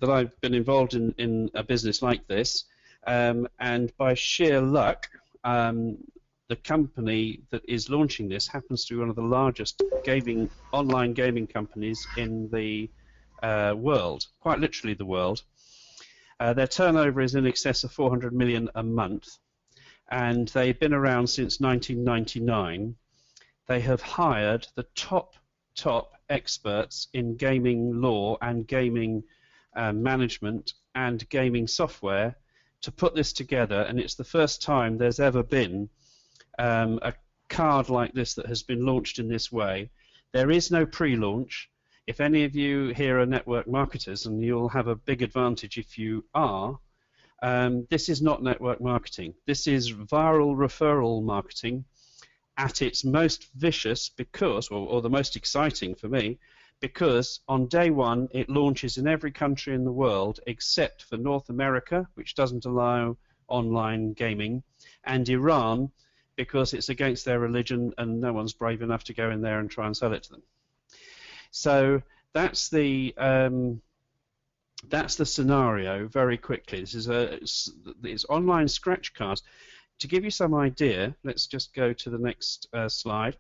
that I've been involved in a business like this, and by sheer luck, the company that is launching this happens to be one of the largest online gaming companies in the world, quite literally the world. Their turnover is in excess of 400 million a month, and they've been around since 1999. They have hired the top experts in gaming law and gaming management and gaming software to put this together, and it's the first time there's ever been a card like this that has been launched in this way. There is no pre-launch. If any of you here are network marketers, and you'll have a big advantage if you are, this is not network marketing. This is viral referral marketing at its most vicious, because, or the most exciting for me, because on day one it launches in every country in the world except for North America, which doesn't allow online gaming, and Iran, because it's against their religion and no one's brave enough to go in there and try and sell it to them. So that's the scenario very quickly. This is it's online scratch cards. To give you some idea, let's just go to the next slide.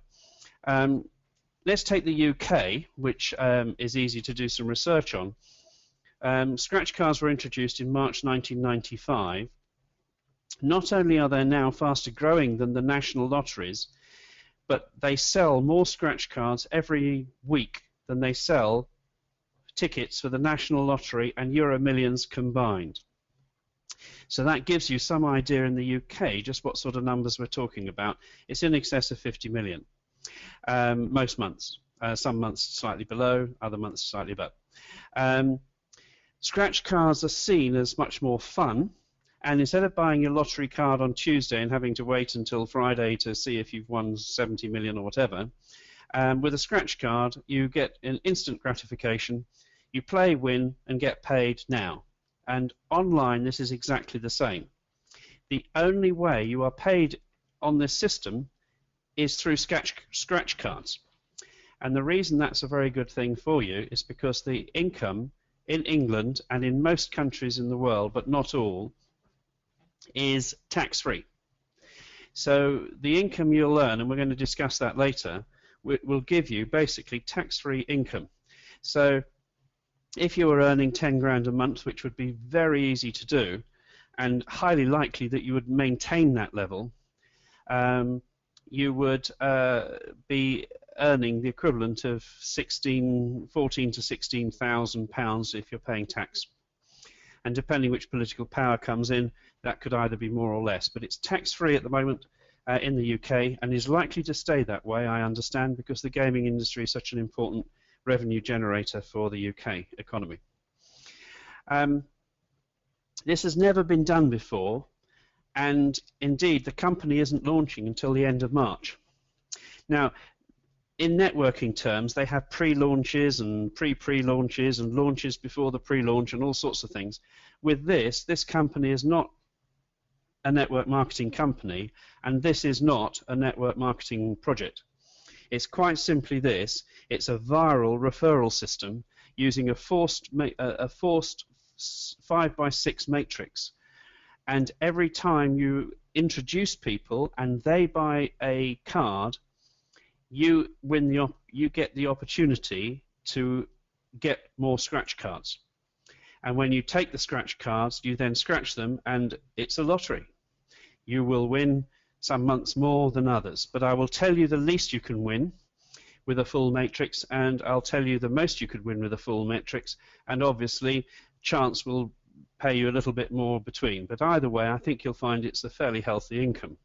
Let's take the UK, which is easy to do some research on. Scratch cards were introduced in March 1995. Not only are they now faster growing than the national lotteries, but they sell more scratch cards every week than they sell tickets for the National Lottery and Euro Millions combined. So that gives you some idea in the UK just what sort of numbers we're talking about. It's in excess of 50 million most months. Some months slightly below, other months slightly above. Scratch cards are seen as much more fun, and instead of buying your lottery card on Tuesday and having to wait until Friday to see if you've won 70 million or whatever, with a scratch card you get an instant gratification. You play, win, and get paid now. And online this is exactly the same. The only way you are paid on this system is through scratch cards. And the reason that's a very good thing for you is because the income in England and in most countries in the world, but not all, is tax-free. So the income you'll earn, and we're going to discuss that later, will give you basically tax-free income. So if you were earning 10 grand a month, which would be very easy to do, and highly likely that you would maintain that level, you would be earning the equivalent of 14 to 16,000 pounds if you're paying tax. And depending which political power comes in, that could either be more or less. But it's tax-free at the moment in the UK, and is likely to stay that way, I understand, because the gaming industry is such an important revenue generator for the UK economy. This has never been done before, and indeed the company isn't launching until the end of March. Now, in networking terms, they have pre-launches and pre-launches and launches before the pre-launch and all sorts of things. With this company is not a network marketing company, and this is not a network marketing project. It's quite simply this. It's a viral referral system using a forced 5x6 matrix. And every time you introduce people and they buy a card, you get the opportunity to get more scratch cards. And when you take the scratch cards, you then scratch them, and it's a lottery. You will win some months more than others, but I will tell you the least you can win with a full matrix, and I'll tell you the most you could win with a full matrix, and obviously chance will pay you a little bit more between. But either way, I think you'll find it's a fairly healthy income.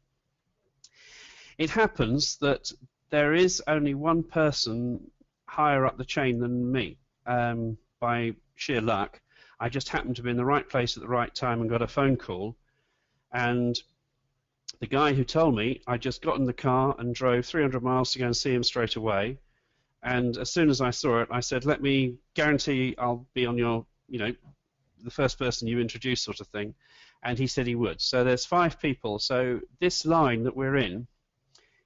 It happens that there is only one person higher up the chain than me, by sheer luck. I just happened to be in the right place at the right time and got a phone call, and the guy who told me, I just got in the car and drove 300 miles to go and see him straight away, and as soon as I saw it, I said, let me guarantee I'll be on your, the first person you introduce sort of thing, and he said he would. So there's 5 people, so this line that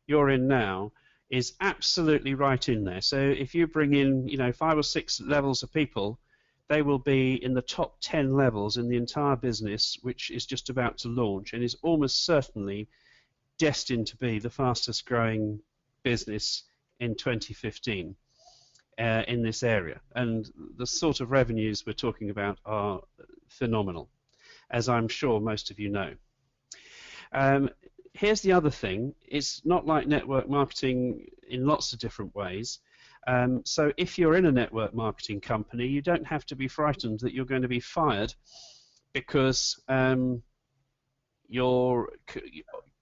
you're in now, is absolutely right in there. So if you bring in, 5 or 6 levels of people, they will be in the top 10 levels in the entire business, which is just about to launch and is almost certainly destined to be the fastest growing business in 2015 in this area. And the sort of revenues we're talking about are phenomenal, as I'm sure most of you know. Here's the other thing. It's not like network marketing in lots of different ways. So if you're in a network marketing company, you don't have to be frightened that you're going to be fired because you're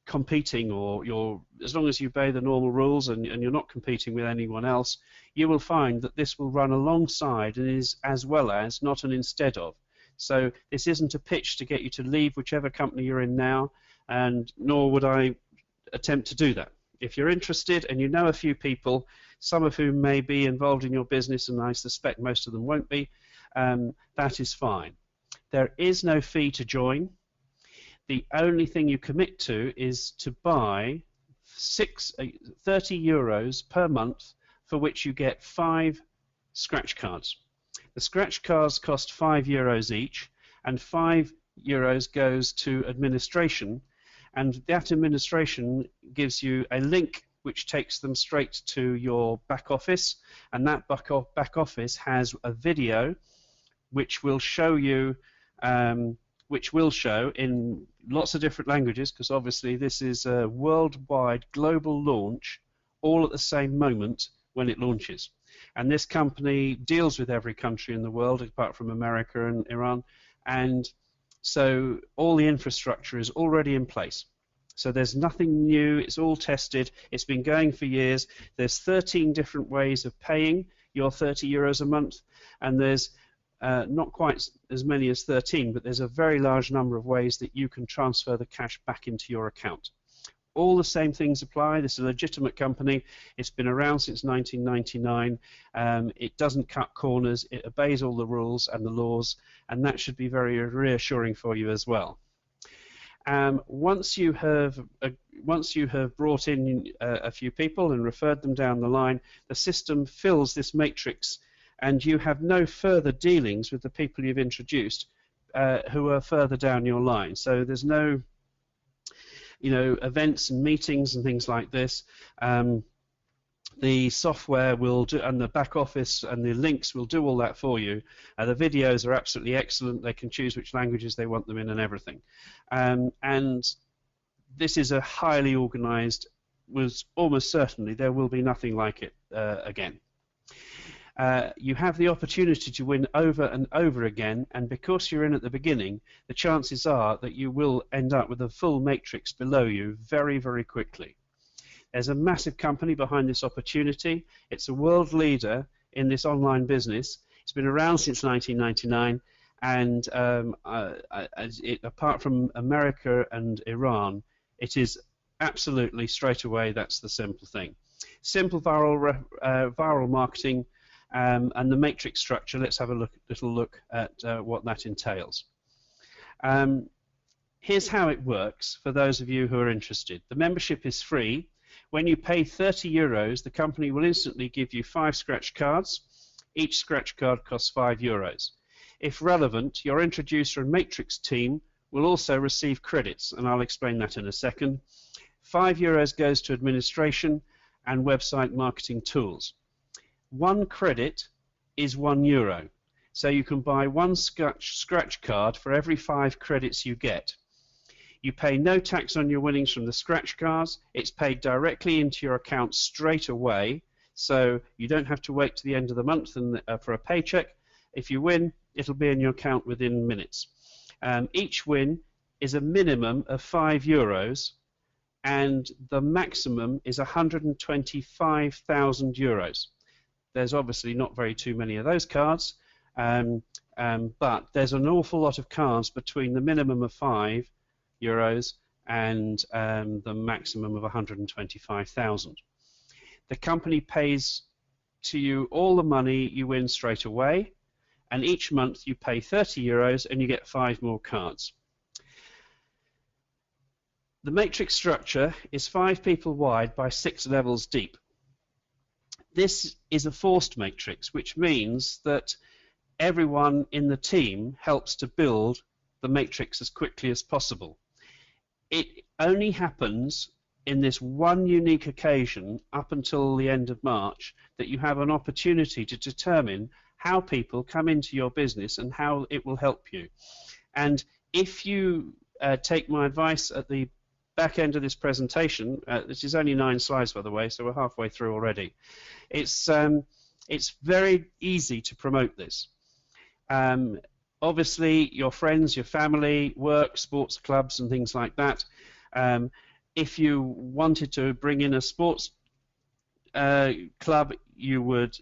competing, or as long as you obey the normal rules and you're not competing with anyone else, you will find that this will run alongside and is as well as, not an instead of. So this isn't a pitch to get you to leave whichever company you're in now, and nor would I attempt to do that. If you're interested and you know a few people, some of whom may be involved in your business, and I suspect most of them won't be, that is fine. There is no fee to join. The only thing you commit to is to buy 30 euros per month, for which you get 5 scratch cards. The scratch cards cost 5 euros each, and 5 euros goes to administration, and that administration gives you a link which takes them straight to your back office, and that back office has a video which will show you in lots of different languages, because obviously this is a worldwide global launch all at the same moment when it launches. And this company deals with every country in the world apart from America and Iran, and so all the infrastructure is already in place. So there's nothing new, it's all tested, it's been going for years. There's 13 different ways of paying your 30 euros a month, and there's not quite as many as 13, but there's a very large number of ways that you can transfer the cash back into your account. All the same things apply. This is a legitimate company. It's been around since 1999. It doesn't cut corners. It obeys all the rules and the laws, and that should be very reassuring for you as well. Once you have brought in a few people and referred them down the line, the system fills this matrix, and you have no further dealings with the people you've introduced who are further down your line. So there's no, events and meetings and things like this. The software will do, and the back office and the links will do all that for you. The videos are absolutely excellent. They can choose which languages they want them in and everything. And this is a highly organized, almost certainly there will be nothing like it again. You have the opportunity to win over and over again, and because you're in at the beginning, the chances are that you will end up with a full matrix below you very, very quickly. There's a massive company behind this opportunity. It's a world leader in this online business. It's been around since 1999, and apart from America and Iran, it is absolutely straight away, that's the simple thing. Simple viral marketing. And the matrix structure, let's have a little look at what that entails. Here's how it works for those of you who are interested. The membership is free. When you pay 30 euros, the company will instantly give you 5 scratch cards. Each scratch card costs 5 euros. If relevant, your introducer and matrix team will also receive credits, and I'll explain that in a second. 5 euros goes to administration and website marketing tools. 1 credit is 1 euro, so you can buy 1 scratch card for every 5 credits you get. You pay no tax on your winnings from the scratch cards. It's paid directly into your account straight away, so you don't have to wait to the end of the month for a paycheck. If you win, it'll be in your account within minutes. Each win is a minimum of 5 euros, and the maximum is 125,000 euros. There's obviously not too many of those cards, but there's an awful lot of cards between the minimum of 5 euros and the maximum of 125,000. The company pays to you all the money you win straight away, and each month you pay 30 euros and you get 5 more cards. The matrix structure is 5 people wide by 6 levels deep. This is a forced matrix, which means that everyone in the team helps to build the matrix as quickly as possible. It only happens in this one unique occasion up until the end of March that you have an opportunity to determine how people come into your business and how it will help you. And if you take my advice at the back end of this presentation, this is only 9 slides by the way, so we're halfway through already. It's very easy to promote this. Obviously your friends, your family, work, sports clubs and things like that. If you wanted to bring in a sports club, you would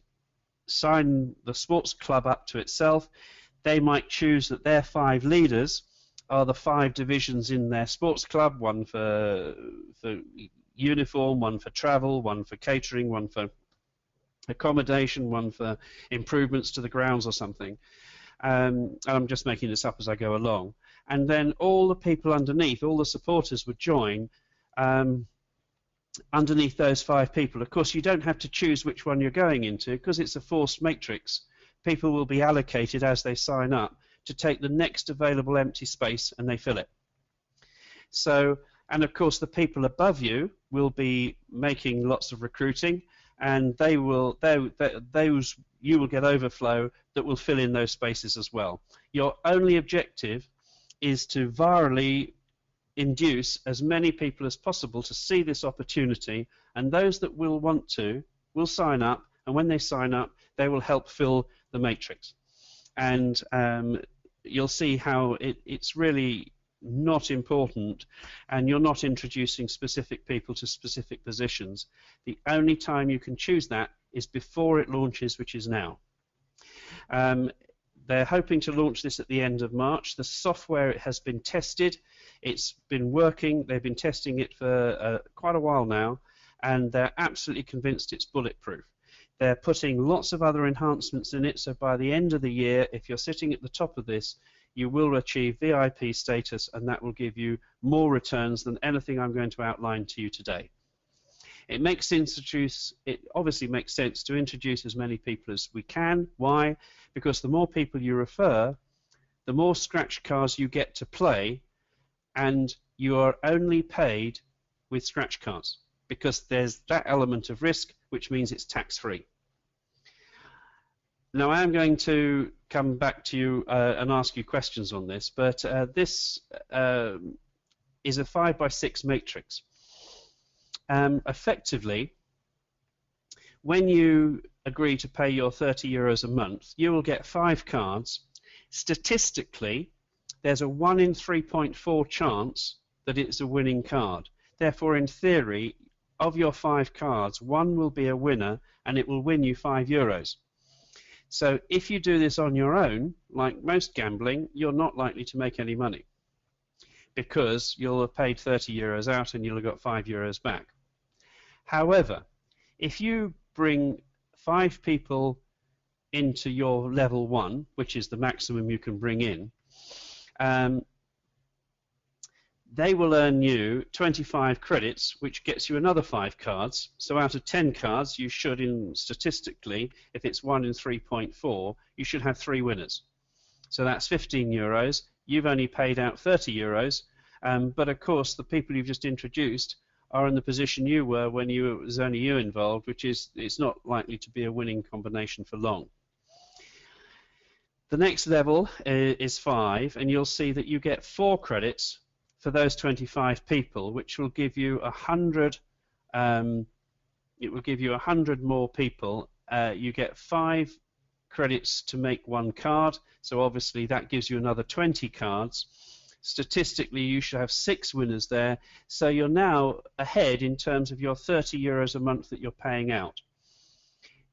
sign the sports club up to itself. They might choose that their 5 leaders are the 5 divisions in their sports club, one for uniform, one for travel, one for catering, one for accommodation, one for improvements to the grounds or something. And I'm just making this up as I go along. And then all the people underneath, all the supporters would join underneath those 5 people. Of course, you don't have to choose which one you're going into because it's a forced matrix. People will be allocated as they sign up to take the next available empty space and they fill it. So, and of course the people above you will be making lots of recruiting, and you will get overflow that will fill in those spaces as well. Your only objective is to virally induce as many people as possible to see this opportunity, and those that will want to will sign up, and when they sign up they will help fill the matrix. And you'll see how it's really not important, and you're not introducing specific people to specific positions. The only time you can choose that is before it launches, which is now. They're hoping to launch this at the end of March. The software has been tested. It's been working. They've been testing it for quite a while now, and they're absolutely convinced it's bulletproof. They're putting lots of other enhancements in it, so by the end of the year, if you're sitting at the top of this, you will achieve VIP status, and that will give you more returns than anything I'm going to outline to you today. It obviously makes sense to introduce as many people as we can. Why? Because the more people you refer, the more scratch cards you get to play, and you are only paid with scratch cards, because there's that element of risk, which means it's tax-free. Now I am going to come back to you and ask you questions on this, but this is a 5x6 matrix. Effectively, when you agree to pay your €30 a month, you will get 5 cards. Statistically, there's a 1 in 3.4 chance that it's a winning card. Therefore, in theory, of your 5 cards, 1 will be a winner and it will win you €5. So if you do this on your own, like most gambling, you're not likely to make any money, because you'll have paid €30 out and you'll have got €5 back. However, if you bring 5 people into your level 1, which is the maximum you can bring in, they will earn you 25 credits, which gets you another 5 cards. So out of 10 cards, you should, statistically, if it's 1 in 3.4, you should have 3 winners. So that's €15. You've only paid out €30, but of course the people you've just introduced are in the position you were when it was only you involved, which is it's not likely to be a winning combination for long. The next level is 5, and you'll see that you get 4 credits for those 25 people, which will give you 100. It will give you 100 more people. You get 5 credits to make 1 card, so obviously that gives you another 20 cards. Statistically, you should have 6 winners there, so you're now ahead in terms of your €30 a month that you're paying out.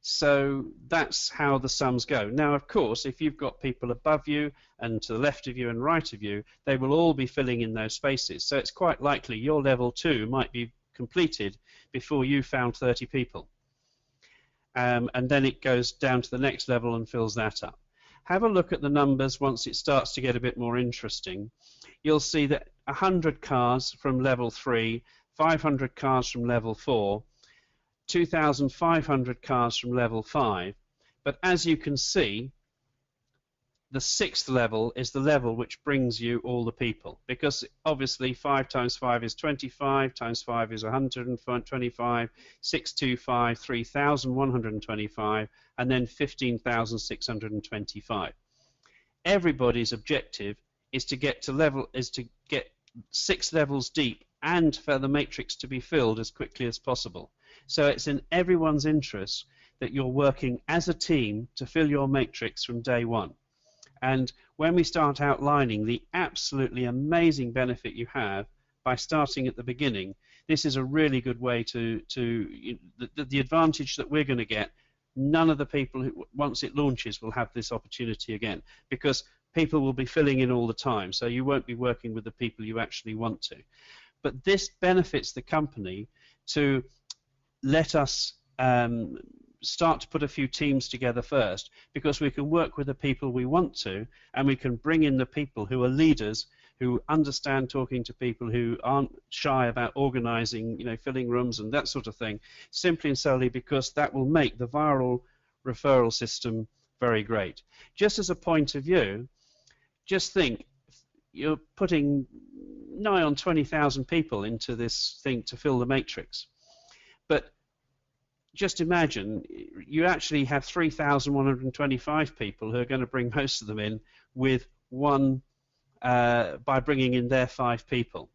So that's how the sums go. Now, of course, if you've got people above you and to the left of you and right of you, they will all be filling in those spaces. So it's quite likely your level 2 might be completed before you found 30 people. And then it goes down to the next level and fills that up. Have a look at the numbers once it starts to get a bit more interesting. You'll see that 100 cards from level 3, 500 cards from level 4, 2,500 cards from level 5, but as you can see, the sixth level is the level which brings you all the people, because obviously 5 times 5 is 25, times 5 is 125, 625, 3,125, and then 15,625. Everybody's objective is to get to 6 levels deep and for the matrix to be filled as quickly as possible. So it's in everyone's interest that you're working as a team to fill your matrix from day one. And when we start outlining the absolutely amazing benefit you have by starting at the beginning, this is a really good way the advantage that we're going to get. None of the people who, once it launches, will have this opportunity again, because people will be filling in all the time, so you won't be working with the people you actually want to. But this benefits the company to let us start to put a few teams together first, because we can work with the people we want to, and we can bring in the people who are leaders, who understand talking to people, who aren't shy about organizing, filling rooms and that sort of thing, simply and solely because that will make the viral referral system very great. Just as a point of view, just think, you're putting nigh on 20,000 people into this thing to fill the matrix. But just imagine you actually have 3,125 people who are going to bring most of them in with one by bringing in their 5 people.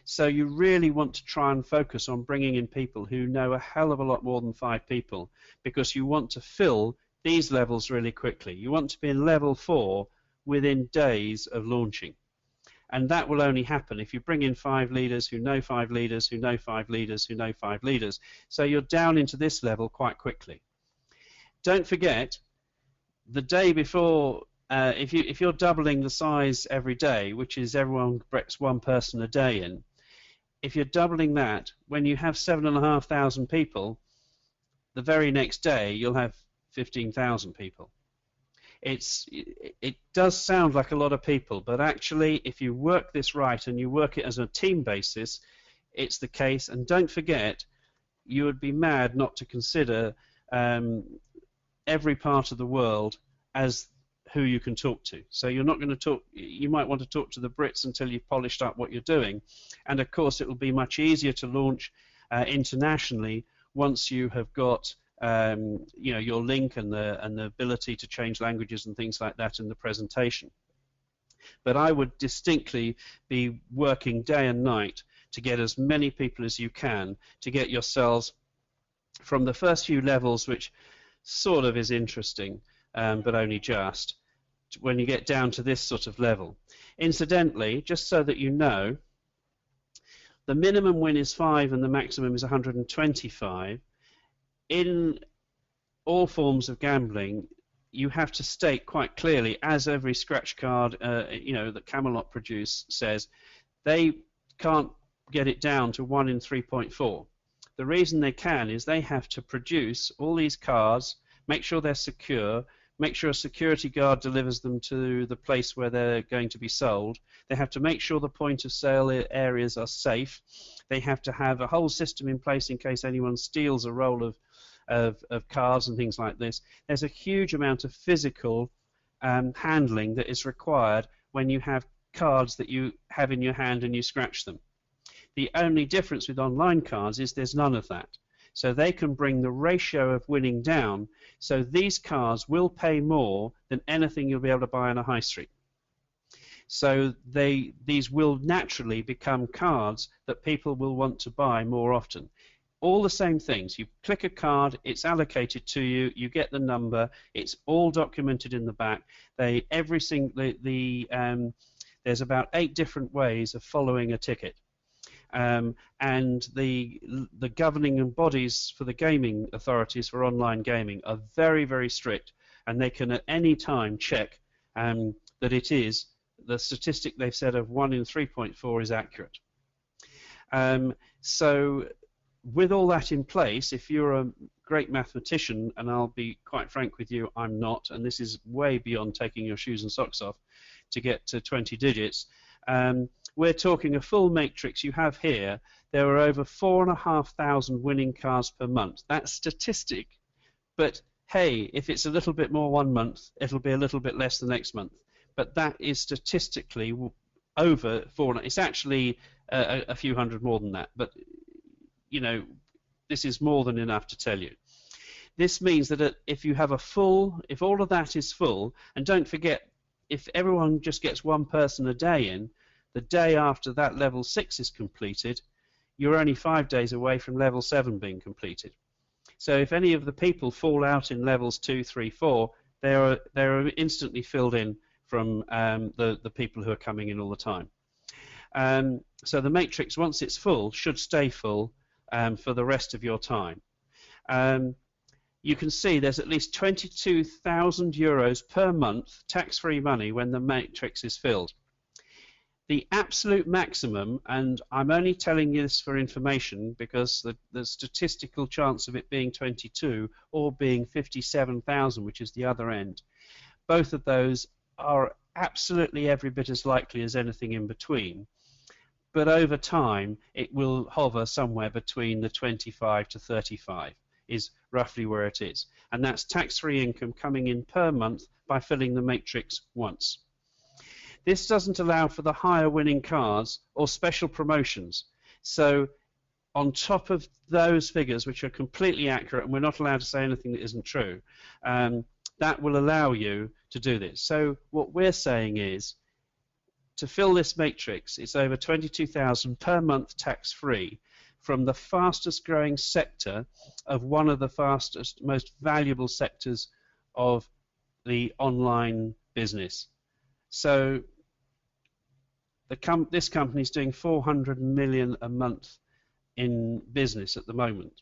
So you really want to try and focus on bringing in people who know a hell of a lot more than 5 people, because you want to fill these levels really quickly. You want to be in level 4 within days of launching. And that will only happen if you bring in 5 leaders who know 5 leaders who know 5 leaders who know 5 leaders. So you're down into this level quite quickly. Don't forget, the day before, if you're doubling the size every day, which is everyone brings 1 person a day in, if you're doubling that, when you have 7,500 people, the very next day you'll have 15,000 people. It does sound like a lot of people, but actually if you work this right and you work it as a team basis, it's the case. And don't forget, you would be mad not to consider every part of the world as who you can talk to. So you're not going to talk, you might want to talk to the Brits until you've polished up what you're doing. And of course it will be much easier to launch internationally once you have got your link and the ability to change languages and things like that in the presentation. But I would distinctly be working day and night to get as many people as you can, to get yourselves from the first few levels, which sort of is interesting, but only just, when you get down to this sort of level. Incidentally, just so that you know, the minimum win is 5 and the maximum is 125. In all forms of gambling, you have to state quite clearly, as every scratch card that Camelot produce says, they can't get it down to 1 in 3.4. The reason they can is they have to produce all these cards, make sure they're secure, make sure a security guard delivers them to the place where they're going to be sold. They have to make sure the point of sale areas are safe. They have to have a whole system in place in case anyone steals a roll of cards and things like this. There's a huge amount of physical handling that is required when you have cards that you have in your hand and you scratch them. The only difference with online cards is there's none of that. So they can bring the ratio of winning down, so these cards will pay more than anything you'll be able to buy on a high street. So these will naturally become cards that people will want to buy more often. All the same things. You click a card, it's allocated to you, you get the number, it's all documented in the back. There's about 8 different ways of following a ticket. And the governing bodies for the gaming authorities for online gaming are very, very strict, and they can at any time check that it is, the statistic they've said of 1 in 3.4 is accurate. So with all that in place, if you're a great mathematician, and I'll be quite frank with you, I'm not, and this is way beyond taking your shoes and socks off to get to 20 digits, we're talking a full matrix you have here. There are over 4,500 winning cards per month. That's statistic, but hey, if it's a little bit more one month, it'll be a little bit less the next month. But that is statistically over 4. It's actually a few hundred more than that, but you know, this is more than enough to tell you. This means that if you have if all of that is full, and don't forget, if everyone just gets one person a day in, the day after that level 6 is completed, you're only 5 days away from level 7 being completed. So if any of the people fall out in levels 2, 3, 4, they are instantly filled in from the people who are coming in all the time. So the matrix, once it's full, should stay full for the rest of your time. You can see there's at least 22,000 euros per month tax-free money when the matrix is filled. The absolute maximum, and I'm only telling you this for information because the statistical chance of it being 22 or being 57,000, which is the other end, both of those are absolutely every bit as likely as anything in between. But over time, it will hover somewhere between the 25 to 35 is roughly where it is. And that's tax-free income coming in per month by filling the matrix once. This doesn't allow for the higher winning cars or special promotions. So on top of those figures, which are completely accurate, and we're not allowed to say anything that isn't true, that will allow you to do this. So what we're saying is, to fill this matrix, it's over 22,000 per month tax-free from the fastest growing sector of one of the fastest, most valuable sectors of the online business. So this company is doing 400 million a month in business at the moment.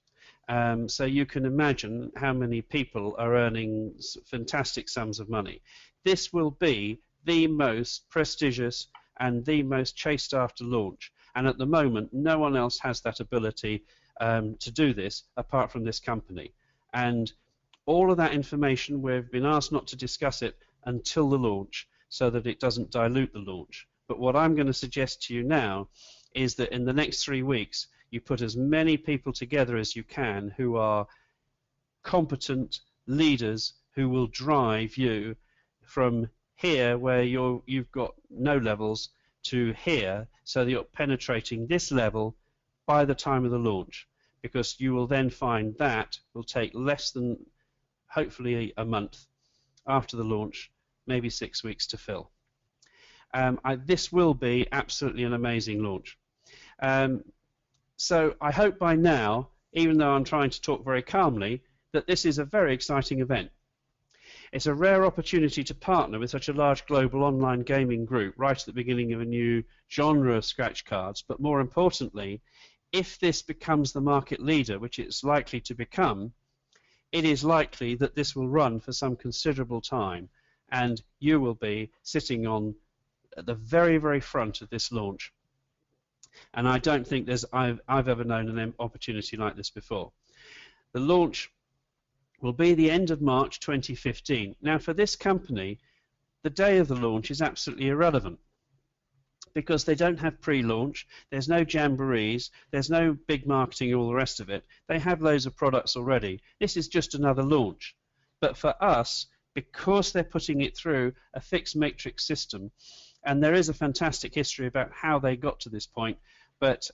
So you can imagine how many people are earning fantastic sums of money. This will be the most prestigious and the most chased after launch. And at the moment, no one else has that ability to do this apart from this company. And all of that information, we've been asked not to discuss it until the launch so that it doesn't dilute the launch. But what I'm going to suggest to you now is that in the next 3 weeks, you put as many people together as you can who are competent leaders who will drive you from here where you've got no levels to here, so that you're penetrating this level by the time of the launch, because you will then find that will take less than, hopefully, a month after the launch, maybe 6 weeks to fill. This will be absolutely an amazing launch. So I hope by now, even though I'm trying to talk very calmly, that this is a very exciting event. It's a rare opportunity to partner with such a large global online gaming group right at the beginning of a new genre of scratch cards, but more importantly, if this becomes the market leader, which it's likely to become, it is likely that this will run for some considerable time, and you will be sitting on the very, very front of this launch. And I don't think I've ever known an opportunity like this before. The launch will be the end of March 2015. Now, for this company, the day of the launch is absolutely irrelevant because they don't have pre-launch, there's no jamborees, there's no big marketing and all the rest of it. They have loads of products already. This is just another launch. But for us, because they're putting it through a fixed matrix system, and there is a fantastic history about how they got to this point, but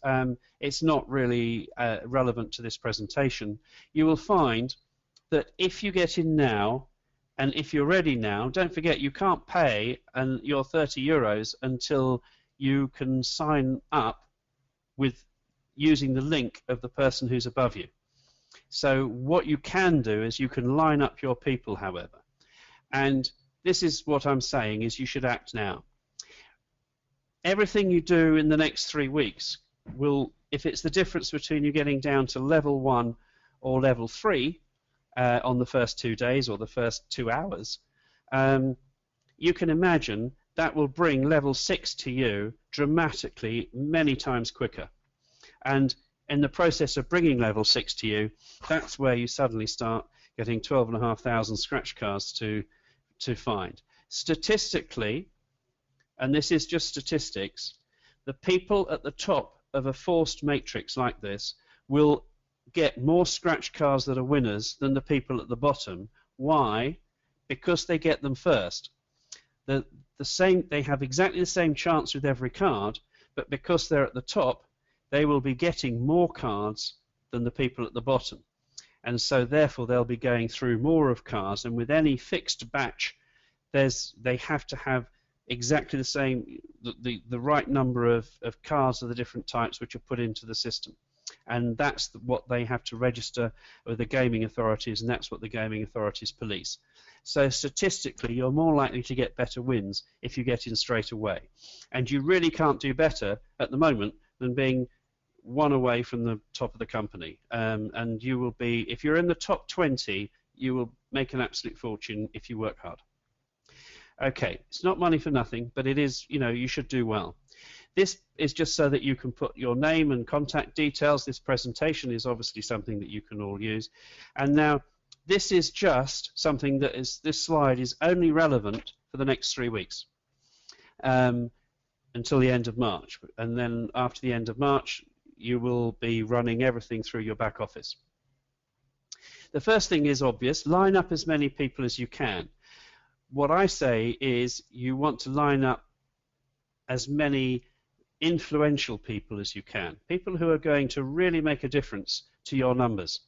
it's not really relevant to this presentation, you will find that if you get in now, and if you're ready now, don't forget you can't pay your 30 euros until you can sign up with using the link of the person who's above you. So what you can do is you can line up your people, however. And this is what I'm saying, is you should act now. Everything you do in the next 3 weeks will, if it's the difference between you getting down to level 1 or level 3, on the first 2 days or the first 2 hours, you can imagine that will bring level 6 to you dramatically many times quicker. And in the process of bringing level 6 to you, that's where you suddenly start getting 12,500 scratch cards to find. Statistically, and this is just statistics, the people at the top of a forced matrix like this will get more scratch cards that are winners than the people at the bottom, Why? Because they get them first. They have exactly the same chance with every card, but because they're at the top, they will be getting more cards than the people at the bottom. And so therefore they'll be going through more of cards, and with any fixed batch, they have to have exactly the same, the right number of cards of the different types which are put into the system. And that's what they have to register with the gaming authorities, and that's what the gaming authorities police. So statistically, you're more likely to get better wins if you get in straight away. And you really can't do better at the moment than being one away from the top of the company. And you will be, if you're in the top 20, you will make an absolute fortune if you work hard. Okay, it's not money for nothing, but it is, you should do well. This is just so that you can put your name and contact details. This presentation is obviously something that you can all use. And now, this is just something that this slide is only relevant for the next 3 weeks until the end of March. And then after the end of March, you will be running everything through your back office. The first thing is obvious: line up as many people as you can. What I say is you want to line up as many influential people as you can, people who are going to really make a difference to your numbers.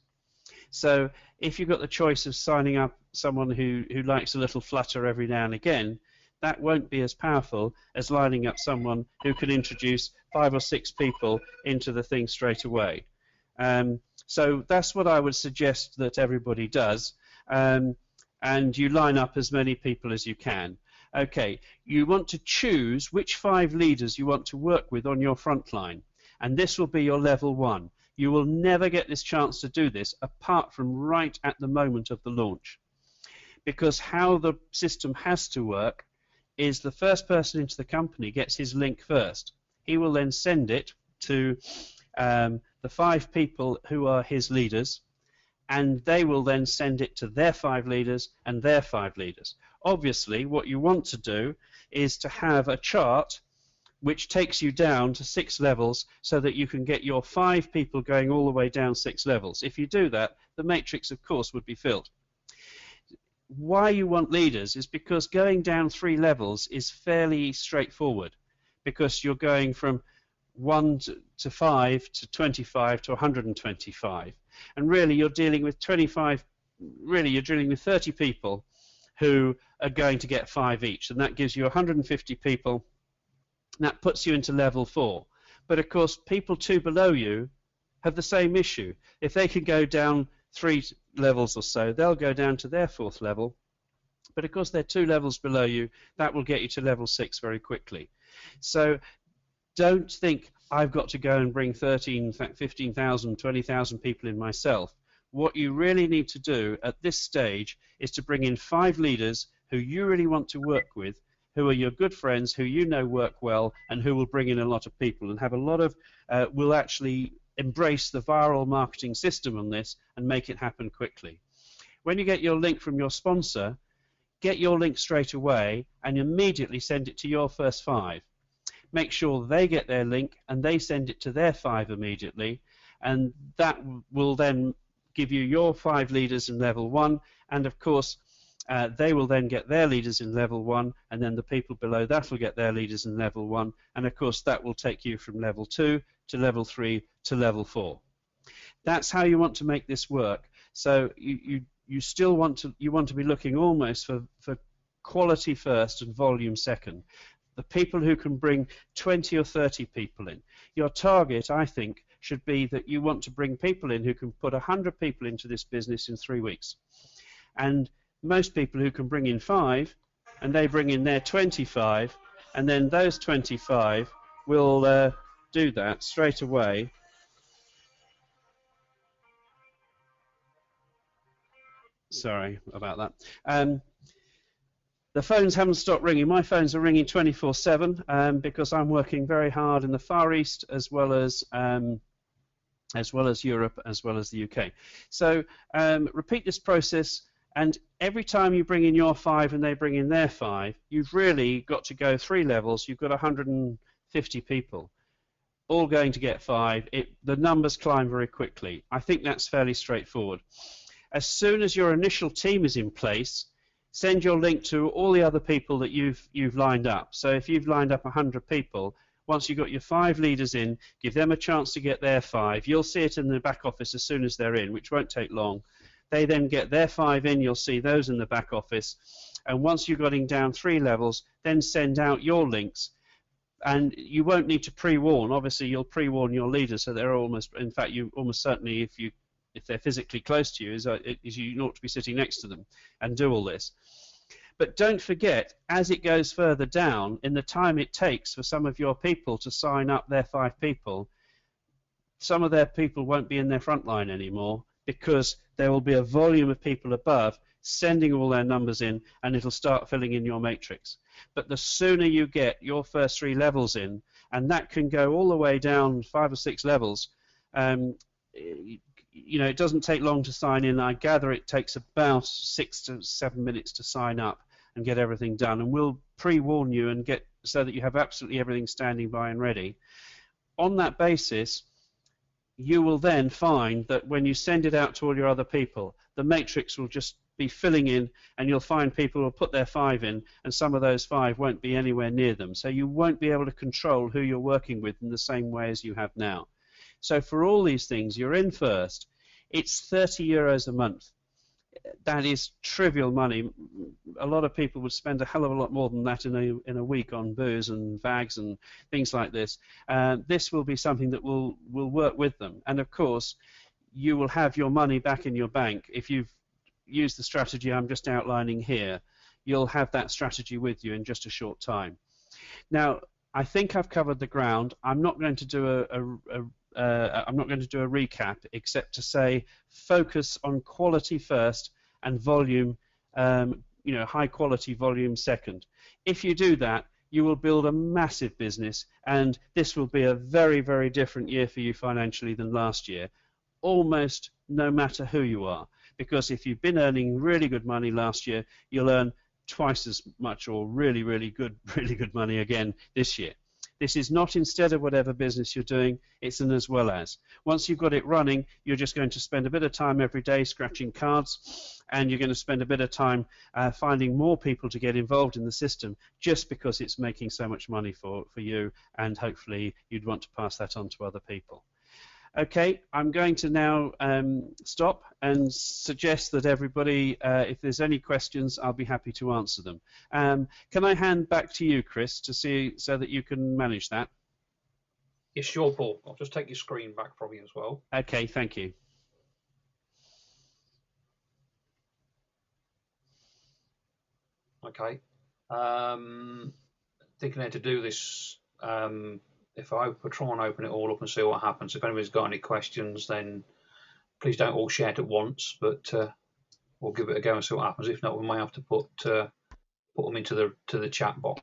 So if you've got the choice of signing up someone who likes a little flutter every now and again, that won't be as powerful as lining up someone who can introduce 5 or 6 people into the thing straight away. So that's what I would suggest that everybody does. And you line up as many people as you can. Okay, you want to choose which 5 leaders you want to work with on your front line, and this will be your level 1. You will never get this chance to do this apart from right at the moment of the launch, because how the system has to work is the first person into the company gets his link first. He will then send it to the 5 people who are his leaders, and they will then send it to their 5 leaders and their 5 leaders. Obviously, what you want to do is to have a chart which takes you down to 6 levels so that you can get your 5 people going all the way down 6 levels. If you do that, the matrix, of course, would be filled. Why you want leaders is because going down 3 levels is fairly straightforward, because you're going from 1 to 5 to 25 to 125. And really you're dealing with 30 people who are going to get 5 each, and that gives you 150 people. That puts you into level 4. But of course, people 2 below you have the same issue. If they can go down 3 levels or so, they'll go down to their 4th level. But of course, they're 2 levels below you. That will get you to level 6 very quickly. So don't think I've got to go and bring 13, 15,000, 20,000 people in myself. What you really need to do at this stage is to bring in 5 leaders who you really want to work with, who are your good friends, who you know work well, and who will bring in a lot of people and have a lot of, will actually embrace the viral marketing system on this and make it happen quickly. When you get your link from your sponsor, get your link straight away and immediately send it to your first 5. Make sure they get their link and they send it to their 5 immediately, and that will then give you your 5 leaders in level 1, and of course they will then get their leaders in level 1, and then the people below that will get their leaders in level 1, and of course that will take you from level 2 to level 3 to level 4. That's how you want to make this work. So you still want to be looking almost for quality first and volume second. The people who can bring 20 or 30 people in. Your target, I think, should be that you want to bring people in who can put 100 people into this business in 3 weeks. And most people who can bring in 5, and they bring in their 25, and then those 25 will do that straight away. Sorry about that. The phones haven't stopped ringing. My phones are ringing 24/7 because I'm working very hard in the Far East as well as Europe, as well as the UK. So repeat this process, and every time you bring in your 5 and they bring in their 5, you've really got to go 3 levels. You've got 150 people all going to get 5. The numbers climb very quickly. I think that's fairly straightforward. As soon as your initial team is in place, send your link to all the other people that you've lined up. So if you've lined up 100 people, once you've got your 5 leaders in, give them a chance to get their 5. You'll see it in the back office as soon as they're in, which won't take long. They then get their 5 in, you'll see those in the back office. And once you've got down 3 levels, then send out your links. And you won't need to pre-warn. Obviously, you'll pre-warn your leaders, so they're almost, in fact, you almost certainly, if they're physically close to you, is you ought to be sitting next to them and do all this. But don't forget, as it goes further down, in the time it takes for some of your people to sign up their 5 people, some of their people won't be in their front line anymore, because there will be a volume of people above sending all their numbers in, and it'll start filling in your matrix. But the sooner you get your first 3 levels in, and that can go all the way down 5 or 6 levels, it doesn't take long to sign in. I gather it takes about 6 to 7 minutes to sign up and get everything done, and we'll pre-warn you and get so that you have absolutely everything standing by and ready. On that basis, you will then find that when you send it out to all your other people, the matrix will just be filling in, and you'll find people will put their 5 in, and some of those 5 won't be anywhere near them. So you won't be able to control who you're working with in the same way as you have now. So for all these things, you're in first. It's 30 euros a month. That is trivial money. A lot of people would spend a hell of a lot more than that in a week on booze and fags and things like this. This will be something that will work with them. And of course, you will have your money back in your bank. If you've used the strategy I'm just outlining here, you'll have that strategy with you in just a short time. Now, I think I've covered the ground. I'm not going to do I'm not going to do a recap, except to say focus on quality first and volume, high quality volume second. If you do that, you will build a massive business, and this will be a very, very different year for you financially than last year, almost no matter who you are. Because if you've been earning really good money last year, you'll earn twice as much or really, really good money again this year. This is not instead of whatever business you're doing, it's an as well as. Once you've got it running, you're just going to spend a bit of time every day scratching cards, and you're going to spend a bit of time finding more people to get involved in the system, just because it's making so much money for you, and hopefully you'd want to pass that on to other people. Okay, I'm going to now stop and suggest that everybody, if there's any questions, I'll be happy to answer them. Can I hand back to you, Chris, to see so that you can manage that? Yes, sure, Paul. I'll just take your screen back from you as well. Okay, thank you. Okay. Thinking how to do this. If I try and open it all up and see what happens. If anybody's got any questions, then please don't all shout at once, but we'll give it a go and see what happens. If not, we may have to put them into the chat box.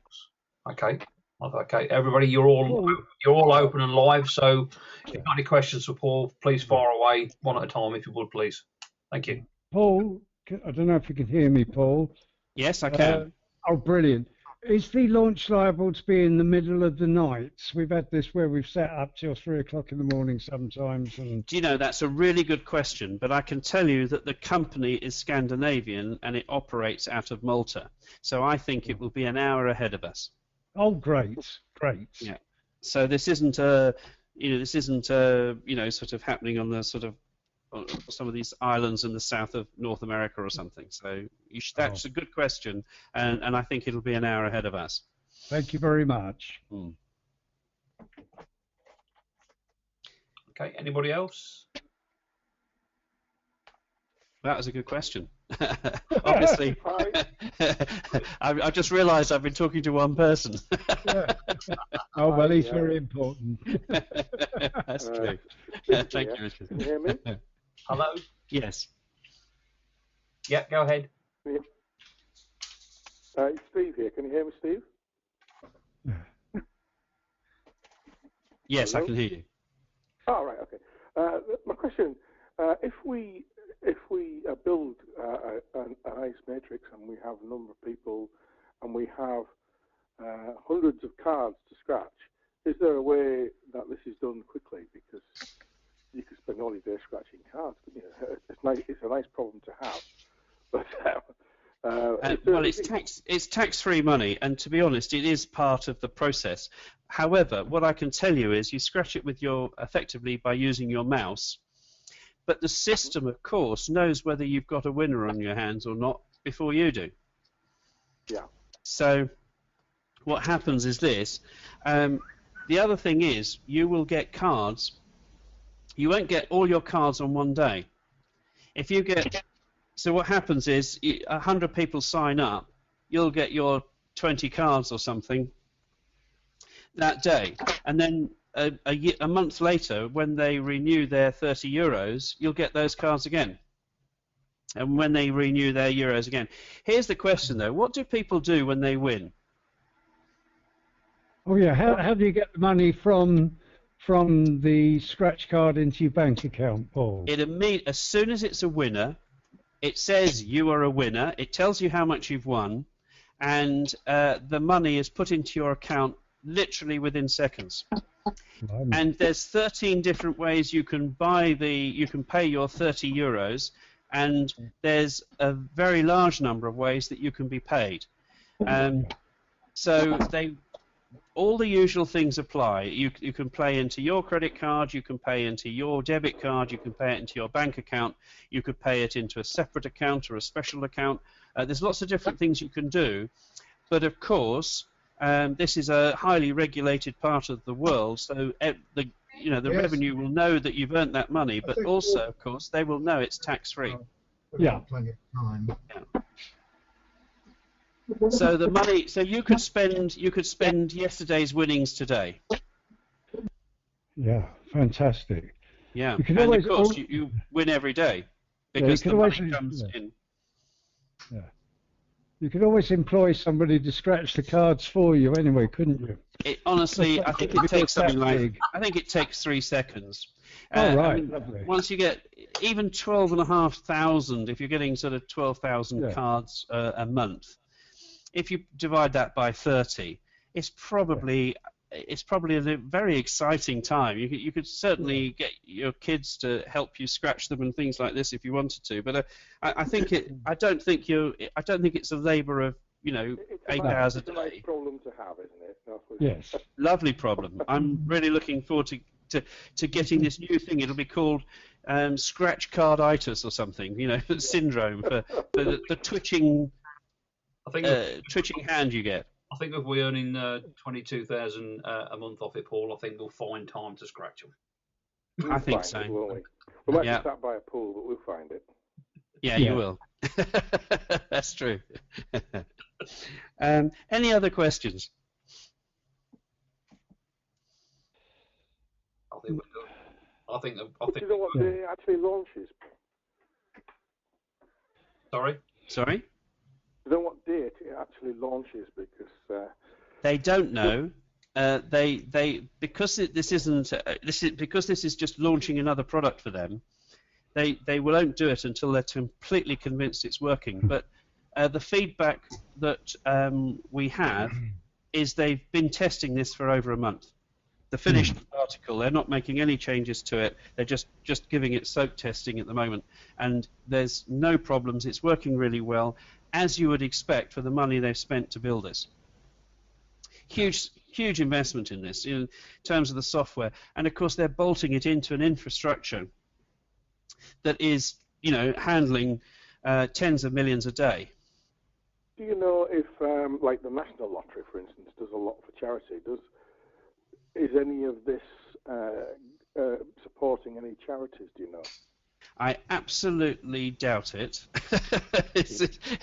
Okay. Okay. Everybody, you're all open and live. So if you've got any questions for Paul, please fire away one at a time, if you would, please. Thank you. Paul, I don't know if you can hear me, Paul. Yes, I can. Oh, brilliant. Is the launch liable to be in the middle of the night? We've had this where we've sat up till 3 o'clock in the morning sometimes. And... Do you know, that's a really good question, but I can tell you that the company is Scandinavian and it operates out of Malta. So I think it will be an hour ahead of us. Oh, great, great. Yeah. So this isn't sort of happening on the sort of some of these islands in the south of North America or something. So that's a good question, and I think it'll be an hour ahead of us. Thank you very much. Okay, anybody else? That was a good question. Obviously, I've just realised I've been talking to one person. Oh, well, he's very important. That's true. Thank you, Richard. Can you hear me? Hello? Yes. Yeah, go ahead. Yeah. It's Steve here. Can you hear me, Steve? Yes, Hello? I can hear you. Oh, right, okay. My question, if we build an ICE matrix and we have a number of people and we have hundreds of cards to scratch, is there a way that this is done quickly? Because you could spend all your day scratching cards. You know, it's nice. It's a nice problem to have. But well, it's tax-free money, and to be honest, it is part of the process. However, what I can tell you is you scratch it with effectively by using your mouse, but the system, of course, knows whether you've got a winner on your hands or not before you do. Yeah. So what happens is this. The other thing is you will get cards. You won't get all your cards on one day. If you get So what happens is 100 people sign up, you'll get your 20 cards or something that day, and then a month later, when they renew their €30, you'll get those cards again. And when they renew their euros again. Here's the question though, what do people do when they win? Oh yeah, how do you get the money from the scratch card into your bank account, Paul? As soon as it's a winner, it says you are a winner, it tells you how much you've won, and the money is put into your account literally within seconds. And there's 13 different ways you can pay your €30, and there's a very large number of ways that you can be paid. So all the usual things apply. You can pay into your credit card, you can pay into your debit card, you can pay it into your bank account, you could pay it into a separate account or a special account. There's lots of different things you can do, but of course this is a highly regulated part of the world, so the revenue will know that you've earned that money, but also, of course, they will know it's tax-free. Yeah. Plenty of time. Yeah. So the money, so you could spend yesterday's winnings today. Yeah, fantastic. Yeah, you can and always, of course you win every day because the money comes in. Yeah. You could always employ somebody to scratch the cards for you anyway, couldn't you? Honestly, I think it takes something like, I think it takes 3 seconds. Oh, right, I mean, lovely. once you get even 12,500, if you're getting sort of 12,000 cards a month, if you divide that by 30, it's probably a very exciting time. You could certainly get your kids to help you scratch them and things like this if you wanted to. But I don't think it's a labour of 8 hours a day. It's a nice problem to have, isn't it? Yes. Lovely problem. I'm really looking forward to getting this new thing. It'll be called scratch carditis or something. Syndrome for the twitching. I think twitching hand you get. I think if we're earning 22,000 a month off it, Paul, I think we'll find time to scratch them. I think so. We might be sat by a pool, but we'll find it. Yeah, you will. That's true. Any other questions? I think we're good. I think. Do you know what day actually launches? Sorry? I don't know what date it actually launches because they don't know. Because this is just launching another product for them. They won't do it until they're completely convinced it's working. But the feedback that we have is they've been testing this for over a month. The finished article, they're not making any changes to it. They're just giving it soak testing at the moment, and there's no problems. It's working really well, as you would expect for the money they've spent to build this. Huge investment in this in terms of the software, and of course they're bolting it into an infrastructure that is, handling tens of millions a day. Do you know if, like the National Lottery, for instance, does a lot for charity? Is any of this supporting any charities? Do you know? I absolutely doubt it.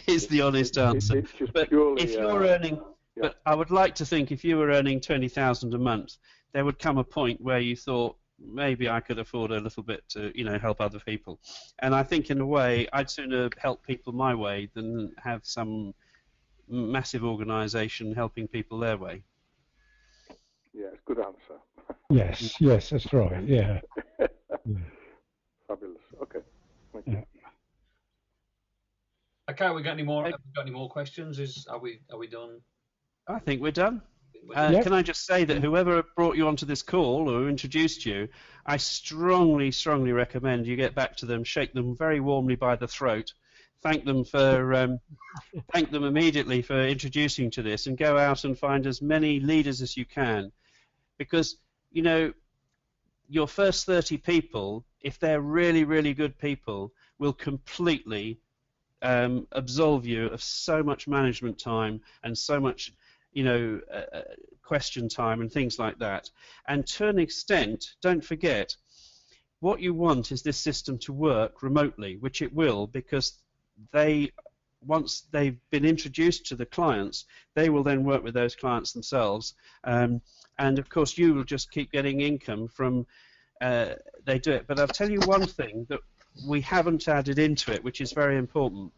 is the honest answer. It's just but purely, if you're earning, but I would like to think if you were earning 20,000 a month, there would come a point where you thought maybe I could afford a little bit to, help other people. And I think in a way, I'd sooner help people my way than have some massive organisation helping people their way. Yes, good answer. Yes, that's right. Yeah. Fabulous. Okay. Thank you. Okay, we got any more? Have we got any more questions? Are we done? I think we're done. Can I just say that whoever brought you onto this call or introduced you, I strongly, strongly recommend you get back to them, shake them very warmly by the throat, thank them immediately for introducing you to this, and go out and find as many leaders as you can, because you know your first 30 people, if they're really, really good people, will completely absolve you of so much management time and so much, question time and things like that. And to an extent, don't forget, what you want is this system to work remotely, which it will, because once they've been introduced to the clients, they will then work with those clients themselves. And of course, you will just keep getting income from they do it. But I'll tell you one thing that we haven't added into it, which is very important.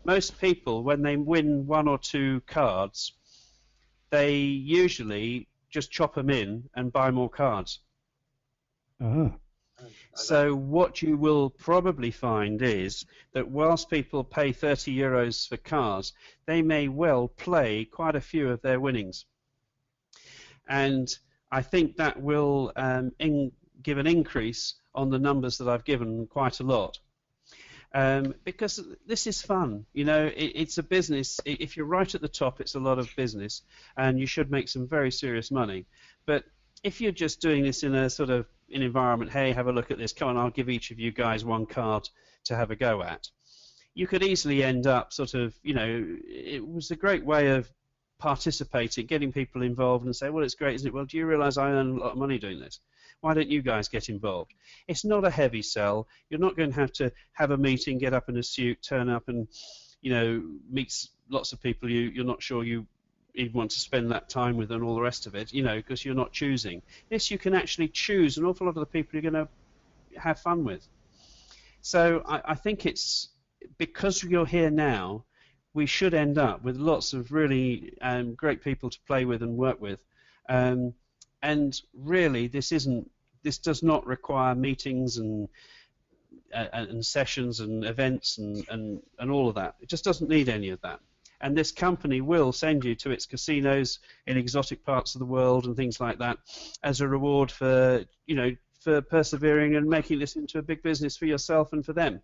Most people, when they win 1 or 2 cards, they usually just chop them in and buy more cards. So what you will probably find is that whilst people pay 30 euros for cards, they may well play quite a few of their winnings. And I think that will give an increase on the numbers that I've given quite a lot. Because this is fun, it's a business. If you're right at the top, it's a lot of business, and you should make some very serious money. But if you're just doing this in a sort of an environment, hey, have a look at this, come on, I'll give each of you guys 1 card to have a go at, you could easily end up sort of, it was a great way of participating, getting people involved and say, well, it's great, isn't it? Well, do you realize I earn a lot of money doing this? Why don't you guys get involved? It's not a heavy sell. You're not going to have a meeting, get up in a suit, turn up and, meet lots of people you're not sure you even want to spend that time with and all the rest of it, because you're not choosing. This, you can actually choose an awful lot of the people you're going to have fun with. So I think it's, because you're here now, we should end up with lots of really great people to play with and work with. And really, this does not require meetings and sessions and events and all of that. It just doesn't need any of that. And this company will send you to its casinos in exotic parts of the world and things like that as a reward for for persevering and making this into a big business for yourself and for them.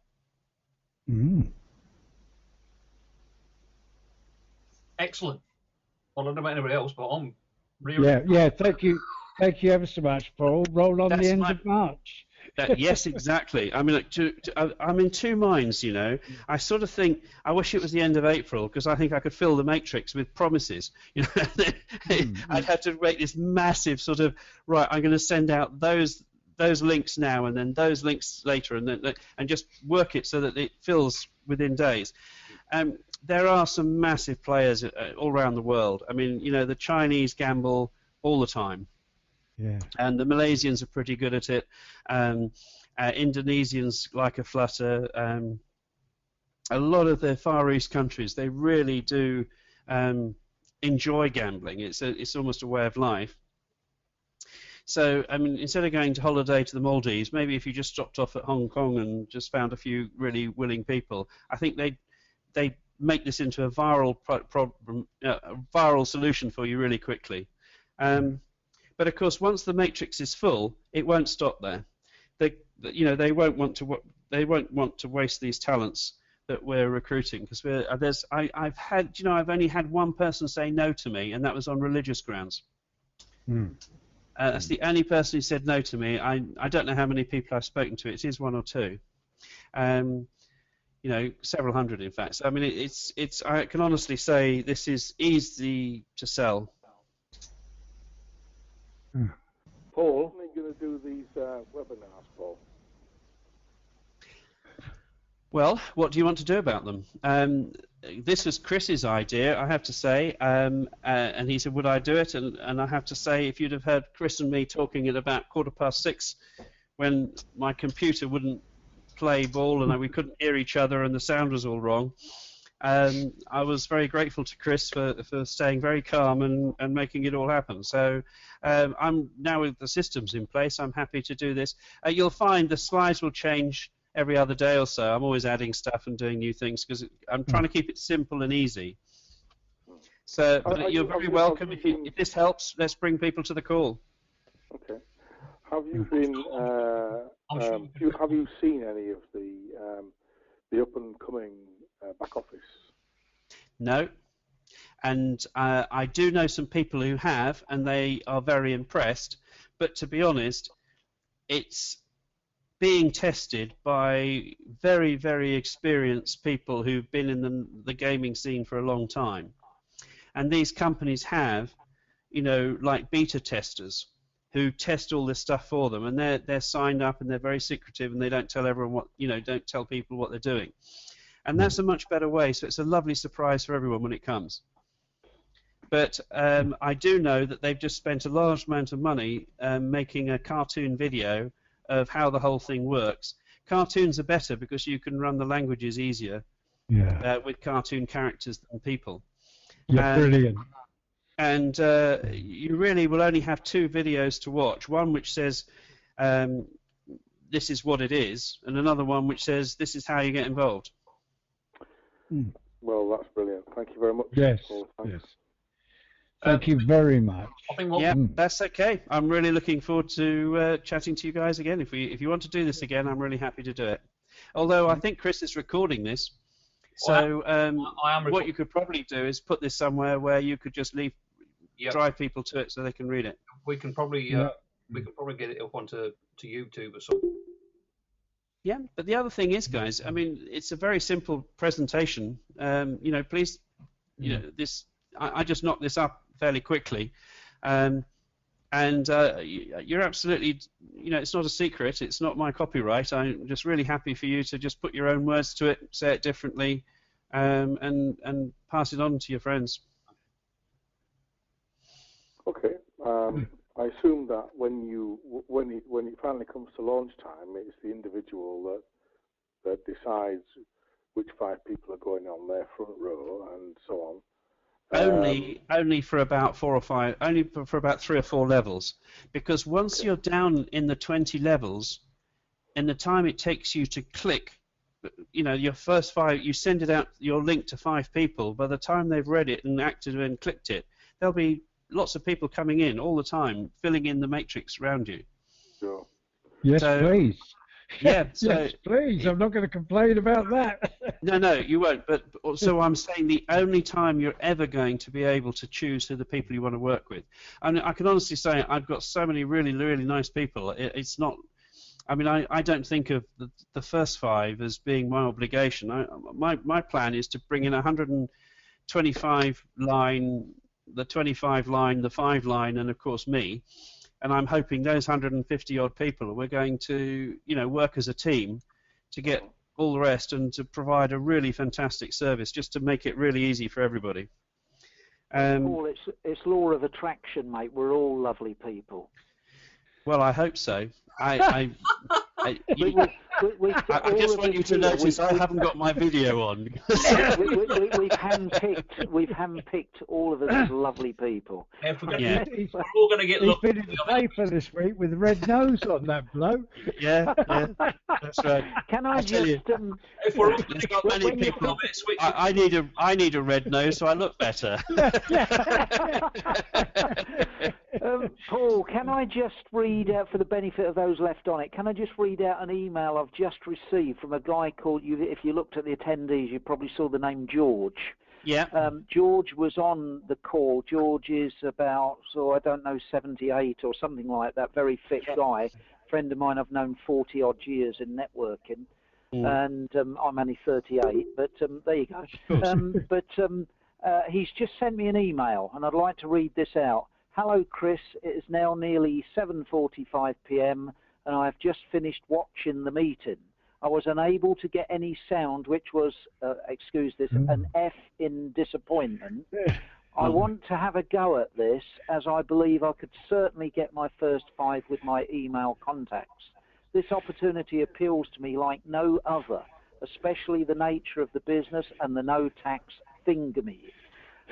Excellent. Well, I don't know about anybody else, but I'm really... Yeah, thank you ever so much, Paul. Roll on the end of March. Yes, exactly. I mean, I'm in 2 minds, I sort of think, I wish it was the end of April, because I think I could fill the matrix with promises. I'd have to make this massive sort of, right, I'm going to send out those links now and then those links later, and just work it so that it fills within days. There are some massive players all around the world. I mean, the Chinese gamble all the time. Yeah. And the Malaysians are pretty good at it. Indonesians like a flutter. A lot of the Far East countries, they really do enjoy gambling. It's almost a way of life. So, I mean, instead of going to holiday to the Maldives, maybe if you just stopped off at Hong Kong and just found a few really willing people, I think they make this into a viral viral solution for you really quickly. But of course, once the matrix is full, it won't stop there. They won't want to waste these talents that we're recruiting, because I've only had 1 person say no to me, and that was on religious grounds. That's the only person who said no to me. I don't know how many people I've spoken to. It is 1 or 2. Several hundred, in fact. So, I mean, it's. I can honestly say this is easy to sell. Paul, when are you going to do these webinars, Paul? Well, what do you want to do about them? This was Chris's idea, I have to say, and he said, would I do it? And I have to say, if you'd have heard Chris and me talking at about 6:15, when my computer wouldn't play ball and we couldn't hear each other and the sound was all wrong, I was very grateful to Chris for staying very calm and making it all happen. So I'm now, with the systems in place, I'm happy to do this. You'll find the slides will change every other day or so. I'm always adding stuff and doing new things because I'm trying to keep it simple and easy. So you're very welcome. If this helps, let's bring people to the call. Okay. Have you been? Have you seen any of the up and coming back office? No. And I do know some people who have, and they are very impressed. But to be honest, it's being tested by very, very experienced people who've been in the gaming scene for a long time. And these companies have, like beta testers who test all this stuff for them, and they're signed up and they're very secretive and they don't tell everyone don't tell people what they're doing. And that's a much better way. So it's a lovely surprise for everyone when it comes. But I do know that they've just spent a large amount of money making a cartoon video of how the whole thing works. Cartoons are better because you can run the languages easier with cartoon characters than people. Yeah, brilliant. And you really will only have 2 videos to watch. One which says this is what it is, and another one which says this is how you get involved. Well, that's brilliant. Thank you very much. Yes. Yes. Thank you very much. That's okay. I'm really looking forward to chatting to you guys again. If you want to do this again, I'm really happy to do it. Although I think Chris is recording this, so what you could probably do is put this somewhere where you could just drive people to it so they can read it. We can probably get it up onto YouTube or something. Yeah, but the other thing is, guys, I mean, it's a very simple presentation. Please, this. I just knocked this up fairly quickly, and you're absolutely, it's not a secret. It's not my copyright. I'm just really happy for you to just put your own words to it, say it differently, and pass it on to your friends. Okay. I assume that when it finally comes to launch time, it's the individual that decides which 5 people are going on their front row and so on. Only for about 4 or 5, only for about 3 or 4 levels, because once you're down in the 20 levels, in the time it takes you to click, your first 5, you send it out your link to 5 people. By the time they've read it and acted and clicked it, there'll be lots of people coming in all the time, filling in the matrix around you. Sure. Yes, please. Yeah, yes, please. I'm not going to complain about that. No, you won't. But so I'm saying the only time you're ever going to be able to choose who the people you want to work with. And I can honestly say I've got so many really, really nice people. It's not. I mean, I don't think of the first 5 as being my obligation. My plan is to bring in 125 line, the 25 line, the 5 line, and of course me. And I'm hoping those 150 odd people, we're going to, work as a team to get all the rest and to provide a really fantastic service, just to make it really easy for everybody. Paul, it's law of attraction, mate. We're all lovely people. Well, I hope so. I just want you to notice I haven't got my video on. We've handpicked all of us as lovely people. We're all going to get looked at. He's been in the paper this week with a red nose on that bloke. Yeah, that's right. Can I just? If we're all going to get many people, I need a red nose so I look better. Paul, can I just read out, for the benefit of those left on it, can I just read out an email I've just received from a guy called, if you looked at the attendees, you probably saw the name George. Yeah. George was on the call. George is about, 78 or something like that, very fit guy. Friend of mine I've known 40 odd years in networking. And I'm only 38, but there you go. He's just sent me an email, and I'd like to read this out. Hello, Chris. It is now nearly 7:45 p.m. and I have just finished watching the meeting. I was unable to get any sound, which was, excuse this, an F in disappointment. I want to have a go at this, as I believe I could certainly get my first 5 with my email contacts. This opportunity appeals to me like no other, especially the nature of the business and the no-tax thingamy.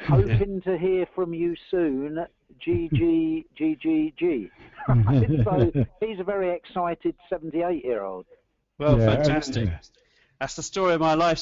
Hoping to hear from you soon. GGGGG. So he's a very excited 78-year-old. Well, fantastic. That's the story of my life.